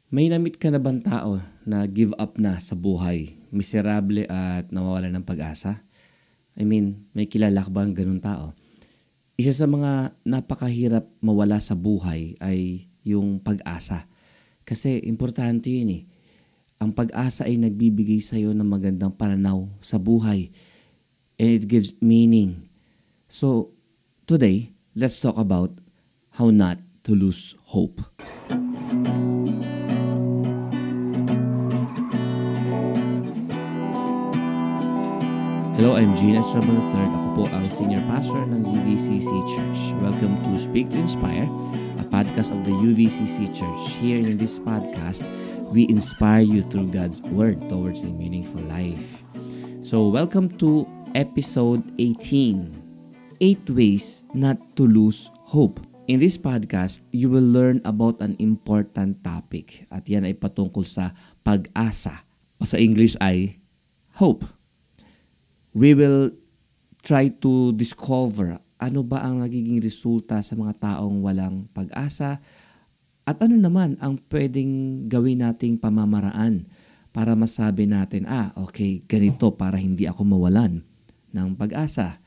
May na-meet ka na bang tao na give up na sa buhay, miserable at nawawalan ng pag-asa? May kilala ka bang ganun tao? Isa sa mga napakahirap mawala sa buhay ay yung pag-asa. Kasi importante yun eh. Ang pag-asa ay nagbibigay sa'yo ng magandang pananaw sa buhay. And it gives meaning. So, today, let's talk about how not to lose hope. Hello, I'm Gina Estrabon III. Ako po ang Senior Pastor ng UVCC Church. Welcome to Speak to Inspire, a podcast of the UVCC Church. Here in this podcast, we inspire you through God's Word towards a meaningful life. So, welcome to episode 18, 8 Ways Not to Lose Hope. In this podcast, you will learn about an important topic at yan ay patungkol sa pag-asa. O sa English ay hope. We will try to discover ano ba ang nagiging resulta sa mga taong walang pag-asa at ano naman ang pwedeng gawin nating pamamaraan para masabi natin, okay, ganito para hindi ako mawalan ng pag-asa.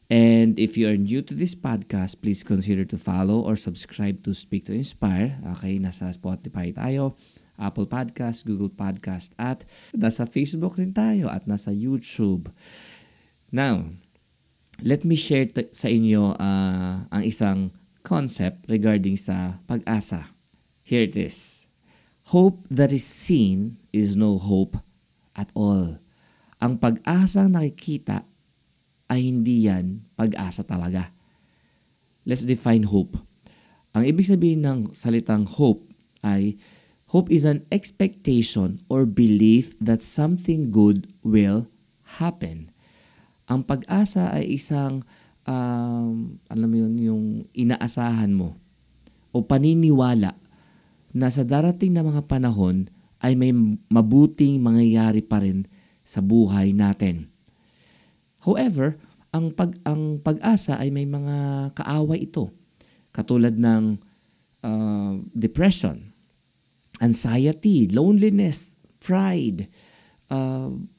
And if you are new to this podcast, please consider to follow or subscribe to Speak to Inspire. Okay, nasa Spotify tayo, Apple Podcast, Google Podcast, at nasa Facebook rin tayo at nasa YouTube. Now, let me share sa inyo ang isang concept regarding sa pag-asa. Here it is. Hope that is seen is no hope at all. Ang pag-asang nakikita ay hindi yan pag-asa talaga. Let's define hope. Ang ibig sabihin ng salitang hope ay hope is an expectation or belief that something good will happen. Ang pag-asa ay isang, yung inaasahan mo o paniniwala na sa darating na mga panahon ay may mabuting mangyayari pa rin sa buhay natin. However, ang pag-asa ay may mga kaaway ito. Katulad ng depression, anxiety, loneliness, pride,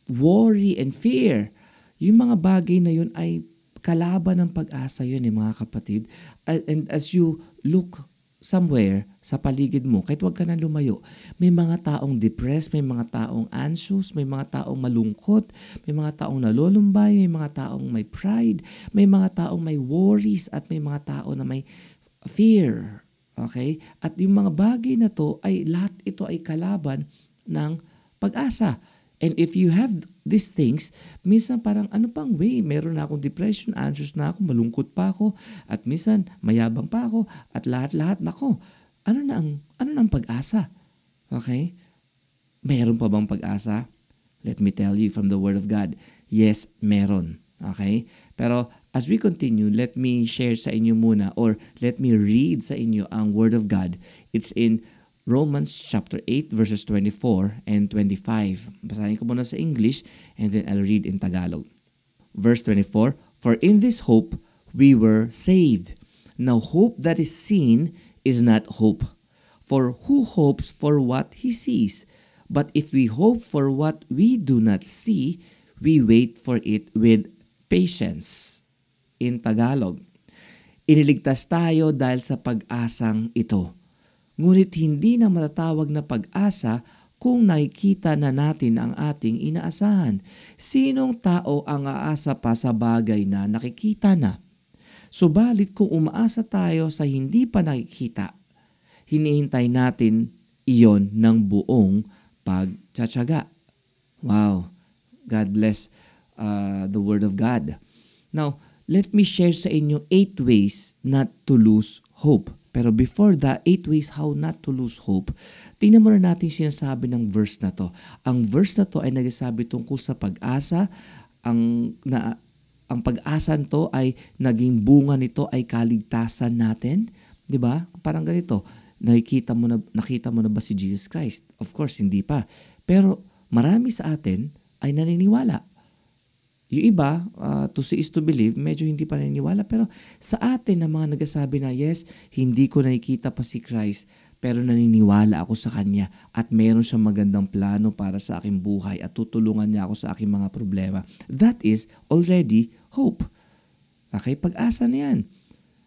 worry, and fear. Yung mga bagay na yun ay kalaban ng pag-asa yun mga kapatid. And as you look somewhere sa paligid mo, kahit wag ka na lumayo, may mga taong depressed, may mga taong anxious, may mga taong malungkot, may mga taong nalulumbay, may mga taong may pride, may mga taong may worries, at may mga tao na may fear. Okay? At yung mga bagay na to ay lahat ito ay kalaban ng pag-asa. And if you have these things, minsan parang ano pang way? Meron na akong depression, anxious na ako, malungkot pa ako, at minsan mayabang pa ako, at lahat-lahat nako. Ano na ang pag-asa? Okay? Meron pa bang pag-asa? Let me tell you from the Word of God. Yes, meron. Okay? Pero as we continue, let me share sa inyo muna or let me read sa inyo ang Word of God. It's in Romans chapter 8 verses 24 and 25. Basahin ko muna sa English and then I'll read in Tagalog. Verse 24, "For in this hope we were saved. Now hope that is seen is not hope. For who hopes for what he sees? But if we hope for what we do not see, we wait for it with patience." In Tagalog, iniligtas tayo dahil sa pag-asang ito. Ngunit hindi na matatawag na pag-asa kung nakikita na natin ang ating inaasahan. Sinong tao ang aasa pa sa bagay na nakikita na? Subalit kung umaasa tayo sa hindi pa nakikita, hinihintay natin iyon ng buong pagtsatsaga. Wow! God bless the Word of God. Now, let me share sa inyo 8 ways not to lose hope. Pero before the 8 ways how not to lose hope, tingnan muna natin sinasabi ng verse na to. Ang verse na to ay nagsasabi tungkol sa pag-asa. Ang pag-asa nito ay naging bunga nito ay kaligtasan natin. 'Di ba? Parang ganito. Nakita mo na ba si Jesus Christ? Of course, hindi pa. Pero marami sa atin ay naniniwala. Yung iba, to see is to believe, medyo hindi pa naniniwala. Pero sa atin na mga nagsasabi na, yes, hindi ko nakikita pa si Christ, pero naniniwala ako sa Kanya at meron siyang magandang plano para sa aking buhay at tutulungan niya ako sa aking mga problema. That is already hope. Okay? Pag-asa na yan.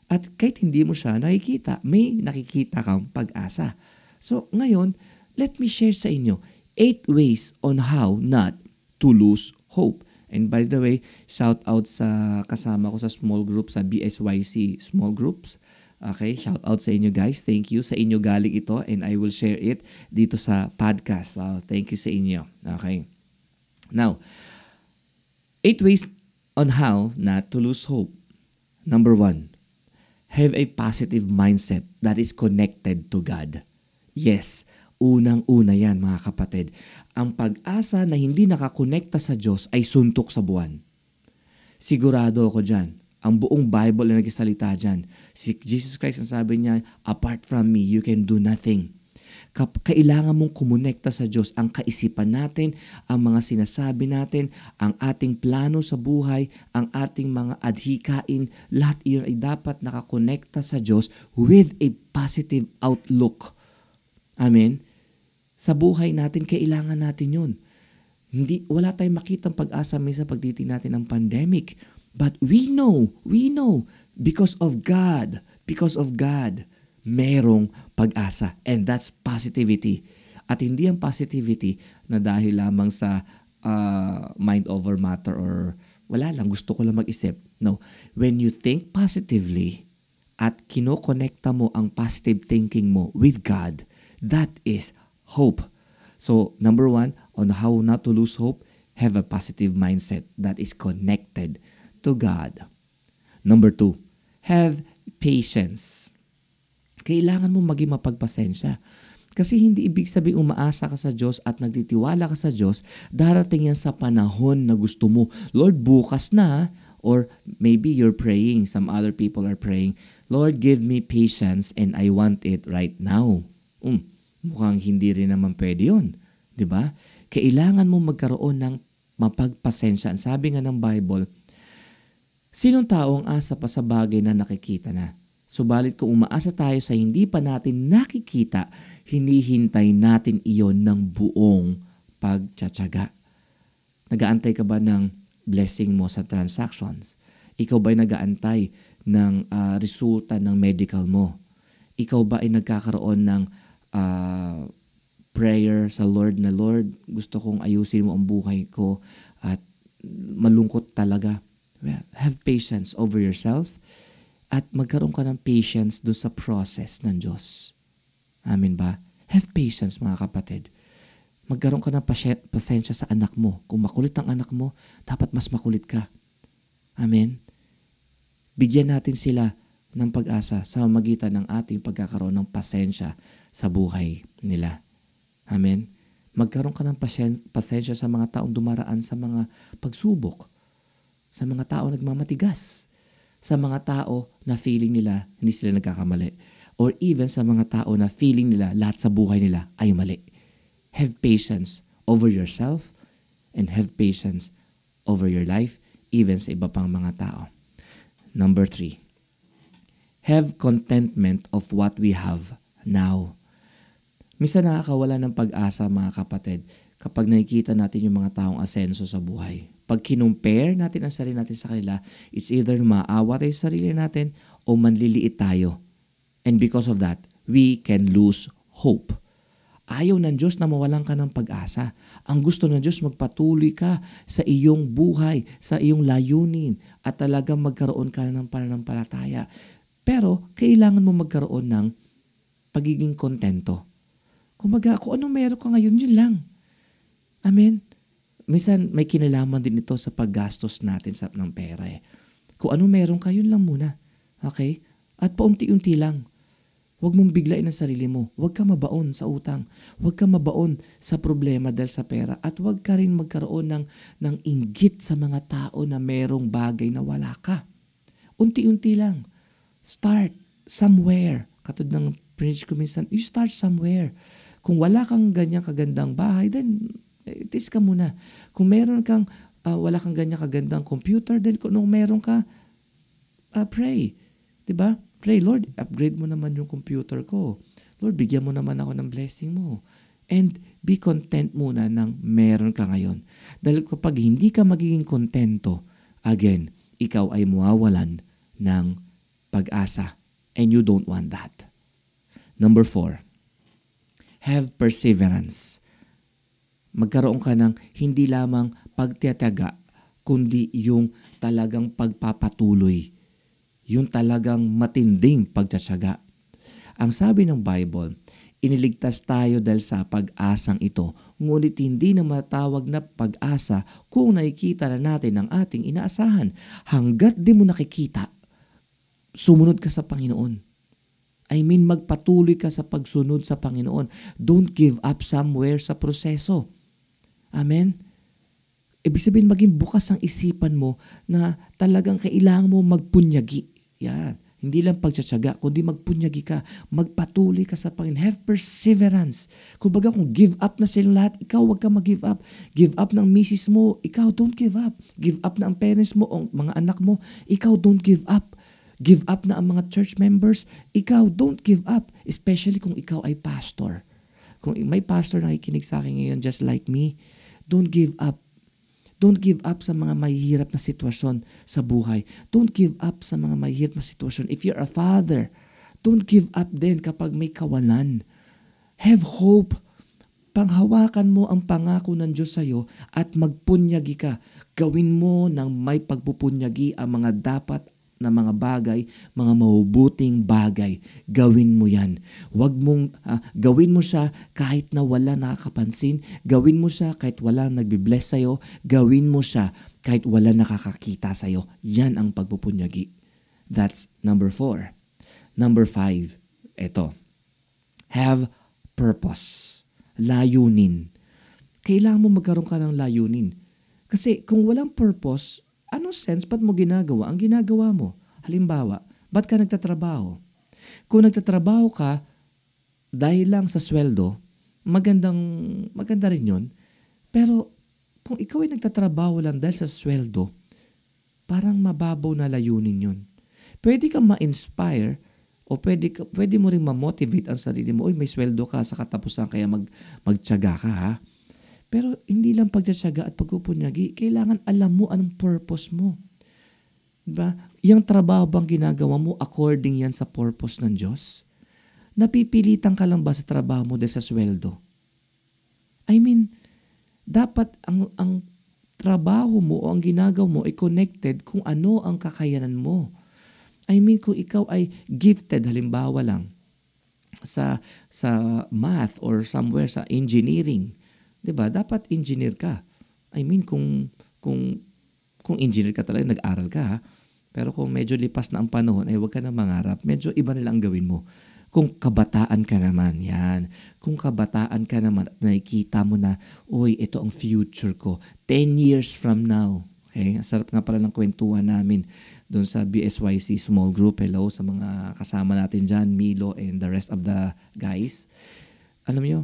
At kahit hindi mo siya nakikita, may nakikita kang pag-asa. So ngayon, let me share sa inyo 8 ways on how not to lose hope. And by the way, shout out sa kasama ko sa small group sa BSYC small groups. Okay, shout out sa inyo guys. Thank you. Sa inyo galing ito and I will share it dito sa podcast. Wow, thank you sa inyo. Okay. Now, 8 ways on how not to lose hope. Number 1, have a positive mindset that is connected to God. Yes, unang-una yan mga kapatid. Ang pag-asa na hindi nakakonekta sa Diyos ay suntok sa buwan. Sigurado ako dyan. Ang buong Bible na nagsalita dyan. Si Jesus Christ ang sabi niya, apart from me, you can do nothing. Kailangan mong kumonekta sa Diyos ang kaisipan natin, ang mga sinasabi natin, ang ating plano sa buhay, ang ating mga adhikain, lahat iyon ay dapat nakakonekta sa Diyos with a positive outlook. Amen? Sa buhay natin, kailangan natin yun. Wala tayong makitang pag-asa minsan pagtitingnan natin ng pandemic. But we know, because of God, merong pag-asa. And that's positivity. At hindi ang positivity na dahil lamang sa mind over matter or wala lang, gusto ko lang mag-isip. No. When you think positively at kinokonekta mo ang positive thinking mo with God, that is hope. So, number 1, on how not to lose hope, have a positive mindset that is connected to God. Number 2, have patience. Kailangan mo maging mapagpasensya. Kasi hindi ibig sabihin umaasa ka sa Diyos at nagtitiwala ka sa Diyos, darating yan sa panahon na gusto mo. Lord, bukas na. Or maybe you're praying, some other people are praying, Lord, give me patience and I want it right now. Mukhang hindi rin naman pwede yun. Diba? Kailangan mo magkaroon ng mapagpasensya. Ang sabi nga ng Bible, sinong tao ang asa pa sa bagay na nakikita na? Subalit kung umaasa tayo sa hindi pa natin nakikita, hinihintay natin iyon ng buong pagtsatsaga. Nagaantay ka ba ng blessing mo sa transactions? Ikaw ba ay nagaantay ng resulta ng medical mo? Ikaw ba ay nagkakaroon ng prayer sa Lord na, Lord, gusto kong ayusin mo ang buhay ko at malungkot talaga? Well, have patience over yourself at magkaroon ka ng patience do sa process ng Diyos. Amen ba? Have patience mga kapatid. Magkaroon ka ng pasensya sa anak mo. Kung makulit ang anak mo, dapat mas makulit ka. Amen? Bigyan natin sila ng pag-asa sa magitan ng ating pagkakaroon ng pasensya sa buhay nila. Amen? Magkaroon ka ng pasensya sa mga taong dumaraan sa mga pagsubok, sa mga tao nagmamatigas, sa mga tao na feeling nila hindi sila nagkakamali, or even sa mga tao na feeling nila lahat sa buhay nila ay mali. Have patience over yourself and have patience over your life, even sa iba pang mga tao. Number 3, have contentment of what we have now. Minsan nakakawala ng pag-asa mga kapatid kapag nakikita natin yung mga taong asenso sa buhay. Pag kinumpare natin ang sarili natin sa kanila, it's either maawa tayo sa sarili natin o manliliit tayo. And because of that, we can lose hope. Ayaw ng Diyos na mawalan ka ng pag-asa. Ang gusto ng Diyos, magpatuloy ka sa iyong buhay, sa iyong layunin, at talagang magkaroon ka ng pananampalataya. Pero, kailangan mo magkaroon ng pagiging kontento. Kumbaga, kung anong meron ka ngayon, yun lang. Amen? Minsan, may kinalaman din ito sa paggastos natin ng pera. Kung anong meron ka, yun lang muna. Okay? At paunti-unti lang. Huwag mong biglain ang sarili mo. Huwag ka mabaon sa utang. Huwag ka mabaon sa problema dahil sa pera. At huwag ka rin magkaroon ng inggit sa mga tao na merong bagay na wala ka. Unti-unti lang. Start somewhere. Katulad ng preach ko minsan, you start somewhere. Kung wala kang ganyang kagandang bahay, then itis ka muna. Kung meron kang wala kang ganyang kagandang computer, then kung meron ka, pray. Diba? Pray, Lord, upgrade mo naman yung computer ko. Lord, bigyan mo naman ako ng blessing mo. And be content muna ng meron ka ngayon. Dahil kapag hindi ka magiging kontento, again, ikaw ay mawawalan ng pag-asa. And you don't want that. Number 4, have perseverance. Magkaroon ka ng hindi lamang pagtiyataga, kundi yung talagang pagpapatuloy. Yung talagang matinding pagtsatsaga. Ang sabi ng Bible, iniligtas tayo dahil sa pag-asang ito. Ngunit hindi na matawag na pag-asa kung nakikita na natin ang ating inaasahan. Hanggat di mo nakikita, sumunod ka sa Panginoon. I mean, magpatuloy ka sa pagsunod sa Panginoon. Don't give up somewhere sa proseso. Amen? Ibig sabihin, maging bukas ang isipan mo na talagang kailangan mo magpunyagi. Yan. Hindi lang pagtsatsaga, kundi magpunyagi ka. Magpatuloy ka sa Panginoon. Have perseverance. Kumbaga kung give up na silang lahat, ikaw wag ka mag-give up. Give up ng misis mo, ikaw don't give up. Give up na ang parents mo o mga anak mo, ikaw don't give up. Give up na ang mga church members, ikaw don't give up. Especially kung ikaw ay pastor. Kung may pastor na nakikinig sa akin ngayon just like me, don't give up. Don't give up sa mga mahihirap na sitwasyon sa buhay. Don't give up sa mga mahihirap na sitwasyon. If you're a father, don't give up din kapag may kawalan. Have hope. Panghawakan mo ang pangako ng Diyos sa iyo at magpunyagi ka. Gawin mo ng may pagpupunyagi ang mga dapat na mga bagay, mga mabubuting bagay. Gawin mo yan. Gawin mo siya kahit na wala nakakapansin. Gawin mo siya kahit wala nagbibless sa'yo. Gawin mo siya kahit wala nakakakita sa'yo. Yan ang pagpupunyagi. That's number 4. Number 5, eto. Have purpose. Layunin. Kailangan mo magkaroon ka ng layunin. Kasi kung walang purpose, ano sense ba't mo ginagawa ang ginagawa mo? Halimbawa, ba't ka nagtatrabaho? Kung nagtatrabaho ka dahil lang sa sweldo, maganda rin yun. Pero kung ikaw ay nagtatrabaho lang dahil sa sweldo, parang mababaw na layunin yun. Pwede kang ma-inspire o pwede mo rin ma-motivate ang sarili mo. Uy, may sweldo ka sa katapusan kaya magtiyaga ka ha. Pero hindi lang pagtsatsaga at pagpupunyagi, kailangan alam mo anong purpose mo. Diba? Yung trabaho bang ginagawa mo, according yan sa purpose ng Diyos? Napipilitan ka lang ba sa trabaho mo dahil sa sweldo? I mean, dapat ang trabaho mo o ang ginagawa mo ay connected kung ano ang kakayanan mo. I mean, kung ikaw ay gifted, halimbawa lang, sa math or somewhere sa engineering, 'di ba? Dapat engineer ka. I mean kung engineer ka talaga, nag-aral ka ha. Pero kung medyo lipas na ang panahon, ay huwag ka na mangarap. Medyo iba na lang ang gawin mo. Kung kabataan ka naman, yan. Kung kabataan ka naman at nakikita mo na, uy, ito ang future ko. 10 years from now. Okay? Sarap nga pala ng kwentuhan namin doon sa BSYC small group. Hello sa mga kasama natin dyan, Milo and the rest of the guys. Alam niyo,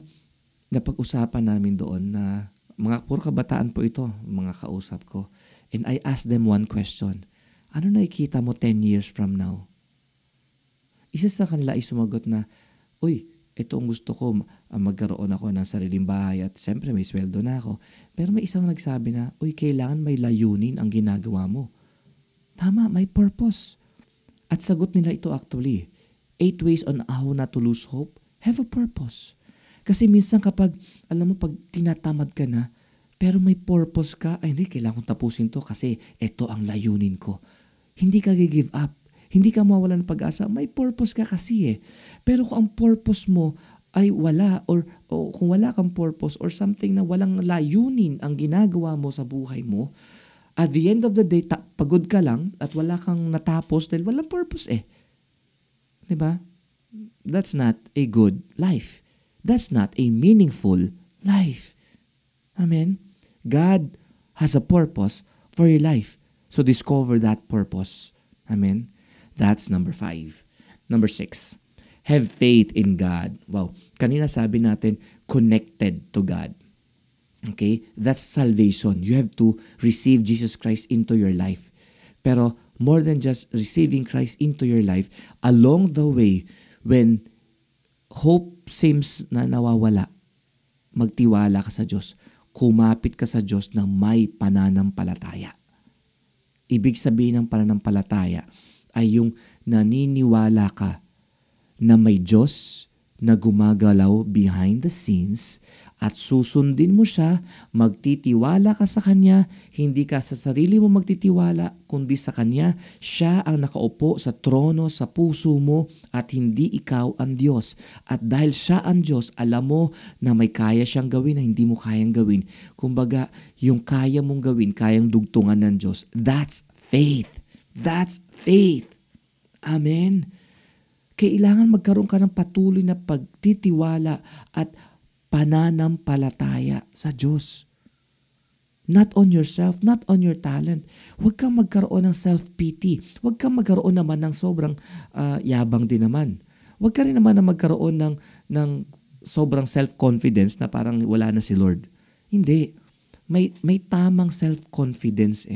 napag-usapan namin doon na mga puro kabataan po ito, mga kausap ko. And I asked them one question. Ano nakikita mo 10 years from now? Isa sa kanila ay sumagot na, uy, ito ang gusto ko, magkaroon ako ng sariling bahay at siyempre may sweldo na ako. Pero may isang nagsabi na, uy, kailangan may layunin ang ginagawa mo. Tama, may purpose. At sagot nila ito actually, 8 ways on how not to lose hope. Have a purpose. Kasi minsan kapag, alam mo, pag tinatamad ka na, pero may purpose ka, ay hindi, kailangan kong tapusin to kasi ito ang layunin ko. Hindi ka give up. Hindi ka mawalan ng pag-asa. May purpose ka kasi eh. Pero kung ang purpose mo ay wala o kung wala kang purpose or something na walang layunin ang ginagawa mo sa buhay mo, at the end of the day, pagod ka lang at wala kang natapos dahil walang purpose eh. Diba? That's not a good life. That's not a meaningful life. Amen? God has a purpose for your life. So discover that purpose. Amen? That's number 5. Number 6. Have faith in God. Wow. Kanina sabi natin, connected to God. Okay? That's salvation. You have to receive Jesus Christ into your life. Pero more than just receiving Christ into your life, along the way, when hope seems na nawawala, magtiwala ka sa Diyos. Kumapit ka sa Diyos ng may pananampalataya. Ibig sabihin ng pananampalataya ay yung naniniwala ka na may Diyos na gumagalaw behind the scenes at susundin mo siya, magtitiwala ka sa Kanya, hindi ka sa sarili mo magtitiwala, kundi sa Kanya. Siya ang nakaupo sa trono sa puso mo at hindi ikaw ang Diyos. At dahil siya ang Diyos, alam mo na may kaya siyang gawin na hindi mo kayang gawin. Kumbaga, yung kaya mong gawin, kayang dugtungan ng Diyos. That's faith. That's faith. Amen. Kailangan magkaroon ka ng patuloy na pagtitiwala at pananampalataya sa Diyos. Not on yourself, not on your talent. Huwag kang magkaroon ng self-pity. Huwag kang magkaroon naman ng sobrang yabang din naman. Huwag ka rin naman na magkaroon ng sobrang self-confidence na parang wala na si Lord. Hindi. May tamang self-confidence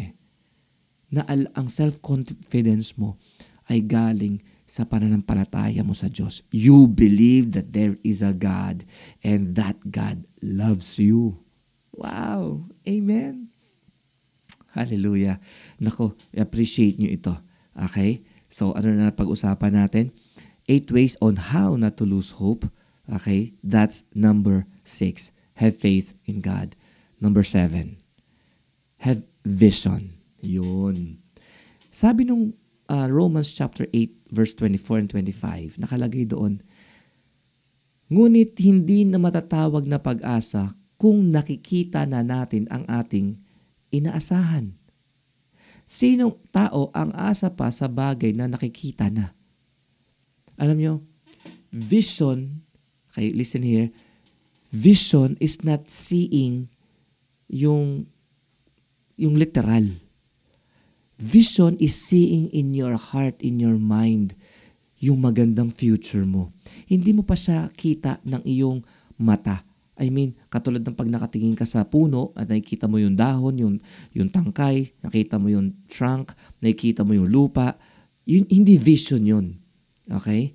na ang self-confidence mo ay galing sa pananampalataya mo sa Diyos. You believe that there is a God and that God loves you. Wow! Amen! Hallelujah! Nako, appreciate nyo ito. Okay? So, ano na pag-usapan natin? 8 ways on how not to lose hope. Okay? That's number 6. Have faith in God. Number 7. Have vision. Yun. Sabi nung Romans chapter 8 verse 24 and 25, nakalagay doon, ngunit hindi na matatawag na pag-asa kung nakikita na natin ang ating inaasahan. Sinong tao ang asa pa sa bagay na nakikita na? Alam nyo, vision, okay, listen here, vision is not seeing yung literal. Vision is seeing in your heart, in your mind, yung magandang future mo. Hindi mo pa siya kita ng iyong mata. I mean, katulad ng pag nakatingin ka sa puno at nakikita mo yung dahon, yung tangkay, nakita mo yung trunk, nakikita mo yung lupa. Hindi vision yun. Okay?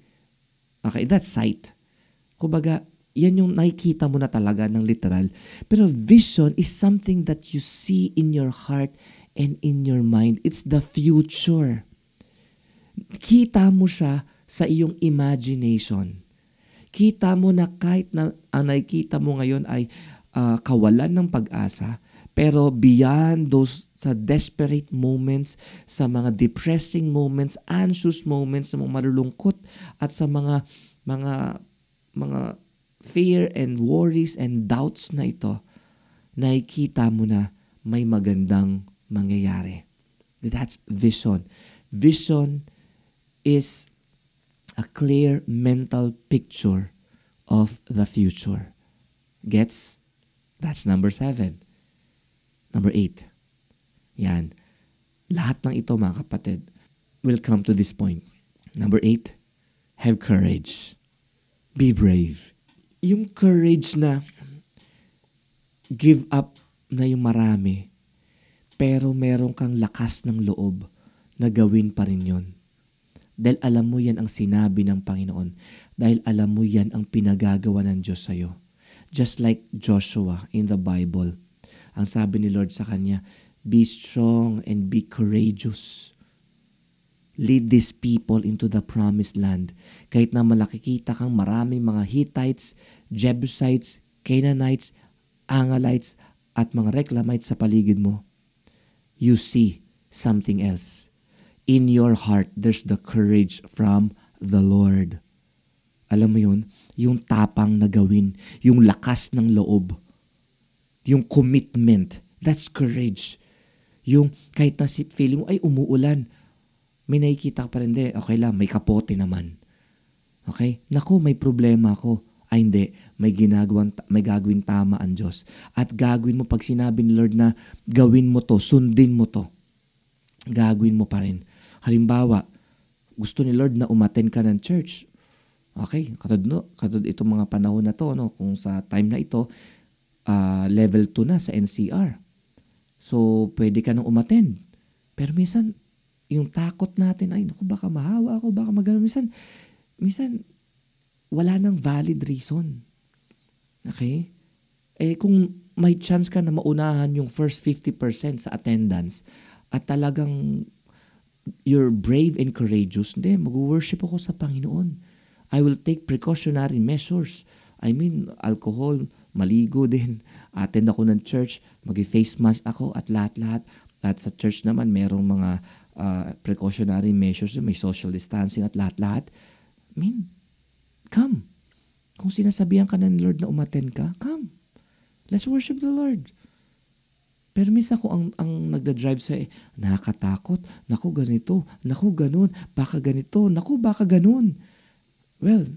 Okay, that's sight. Kumbaga, yan yung nakikita mo na talaga ng literal. Pero vision is something that you see in your heart and in your mind. It's the future. Kita mo siya sa iyong imagination. Kita mo na kahit na ang nakikita mo ngayon ay kawalan ng pag-asa, pero beyond those sa desperate moments, sa mga depressing moments, anxious moments, sa mga malulungkot at sa mga fear and worries and doubts na ito, nakikita mo na may magandang mangyayari. That's vision. Vision is a clear mental picture of the future. Gets? That's number 7. Number 8. Yan. Lahat ng ito, mga kapatid, will come to this point. Number 8, have courage. Be brave. Yung courage na give up na yung marami, pero meron kang lakas ng loob na gawin pa rin yun. Dahil alam mo yan ang sinabi ng Panginoon. Dahil alam mo yan ang pinagagawa ng Diyos sa'yo. Just like Joshua in the Bible. Ang sabi ni Lord sa kanya, be strong and be courageous. Lead these people into the promised land. Kahit na malakikita kang maraming mga Hittites, Jebusites, Canaanites, Angalites, at mga Reclamites sa paligid mo, you see something else. In your heart, there's the courage from the Lord. Alam mo yun? Yung tapang na gawin, yung lakas ng loob, yung commitment, that's courage. Yung kahit na feeling mo, ay umuulan, may nakikita ka pa rin, okay lang, may kapote naman. Okay? Naku, may problema ako. Ay hindi, may gagawin tama ang Diyos. At gagawin mo pag sinabi ni Lord na gawin mo to, sundin mo to. Gagawin mo pa rin. Halimbawa, gusto ni Lord na umattend ka ng church. Okay, katulad itong mga panahon na to, no? Kung sa time na ito, level 2 na sa NCR. So, pwede ka nang umattend. Pero minsan, yung takot natin, ay naku, baka mahawa ako, baka magano. Minsan, wala nang valid reason. Okay? Kung may chance ka na maunahan yung first 50% sa attendance at talagang you're brave and courageous, hindi, mag-worship ako sa Panginoon. I will take precautionary measures. I mean, alcohol, maligo din. Attend ako ng church, mag-face mask ako at lahat-lahat. At sa church naman, merong mga precautionary measures, may social distancing at lahat-lahat. I mean, come. Kung sinasabihan ka ng Lord na umattend ka, come. Let's worship the Lord. Pero minsan kung ang nagda-drive sa nakakatakot, naku ganito, naku ganun, baka ganito, naku baka ganun. Well,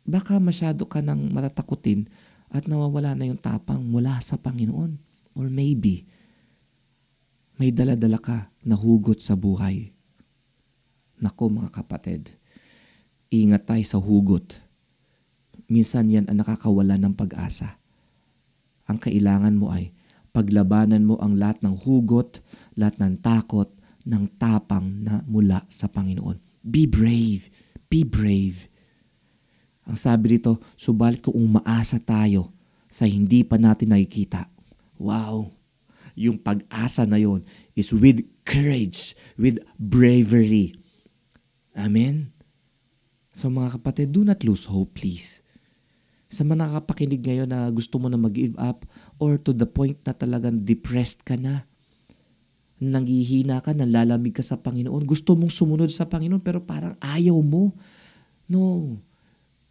baka masyado ka nang matatakutin at nawawala na yung tapang mula sa Panginoon. Or maybe, may dala-dala ka na hugot sa buhay. Naku mga kapatid, ingat tayo sa hugot. Minsan yan ang nakakawala ng pag-asa. Ang kailangan mo ay paglabanan mo ang lahat ng hugot, lahat ng takot, ng tapang na mula sa Panginoon. Be brave. Be brave. Ang sabi dito, subalit kung umaasa tayo sa hindi pa natin nakikita. Wow! Yung pag-asa na yon is with courage, with bravery. Amen? So mga kapatid, do not lose hope, please. Sa mga nakapakinig ngayon na gusto mo na mag-give up or to the point na talagang depressed ka na, nanghihina ka, nalalamig ka sa Panginoon, gusto mong sumunod sa Panginoon pero parang ayaw mo. No.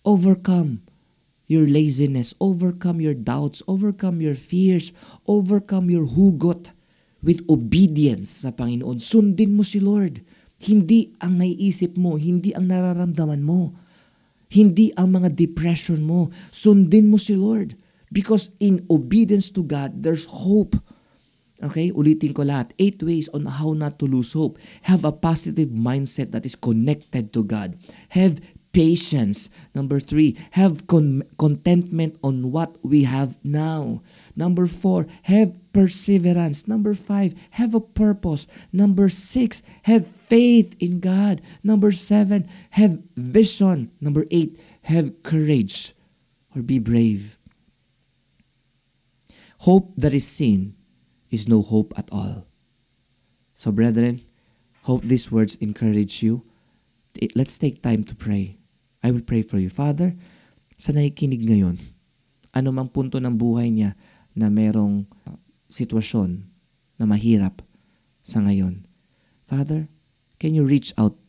Overcome your laziness, overcome your doubts, overcome your fears, overcome your hugot with obedience sa Panginoon. Sundin mo si Lord. Hindi ang naiisip mo, hindi ang nararamdaman mo. Hindi ang mga depression mo. Sundin mo si Lord. Because in obedience to God, there's hope. Okay? Ulitin ko lahat. 8 ways on how not to lose hope. Have a positive mindset that is connected to God. Have patience. Number 3, have contentment on what we have now. Number 4, have perseverance. Number 5, have a purpose. Number 6, have faith in God. Number 7, have vision. Number 8, have courage or be brave. Hope that is seen is no hope at all. So brethren, hope these words encourage you. Let's take time to pray. I will pray for you. Father, sa nakikinig ngayon, anumang punto ng buhay niya na merong sitwasyon na mahirap sa ngayon. Father, can you reach out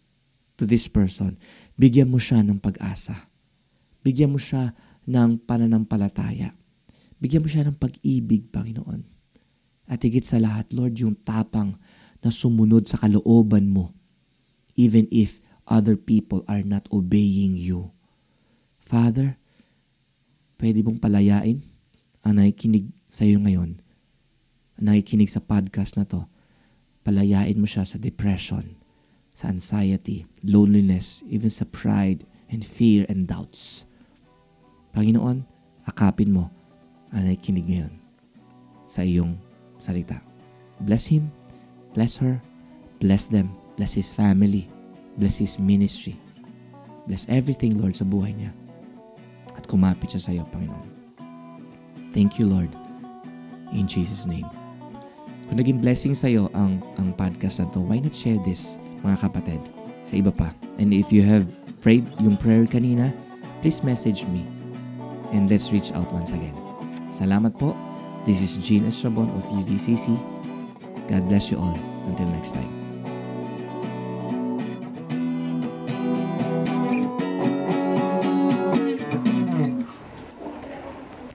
to this person? Bigyan mo siya ng pag-asa. Bigyan mo siya ng pananampalataya. Bigyan mo siya ng pag-ibig, Panginoon. At higit sa lahat, Lord, yung tapang na sumunod sa kalooban mo, even if other people are not obeying you. Father, pwede mong palayain ang nakikinig sa iyo ngayon, ang nakikinig sa podcast na to. Palayain mo siya sa depression, sa anxiety, loneliness, even sa pride and fear and doubts. Panginoon, akapin mo ang nakikinig ngayon sa iyong salita. Bless him, bless her, bless them, bless his family, bless his ministry. Bless everything, Lord, sa buhay niya. At kumapit siya sa iyo, Panginoon. Thank you, Lord. In Jesus' name. Kung naging blessing sa iyo ang podcast na to, why not share this, mga kapatid, sa iba pa? And if you have prayed yung prayer kanina, please message me. And let's reach out once again. Salamat po. This is Gene Estrabon of UVCC. God bless you all. Until next time.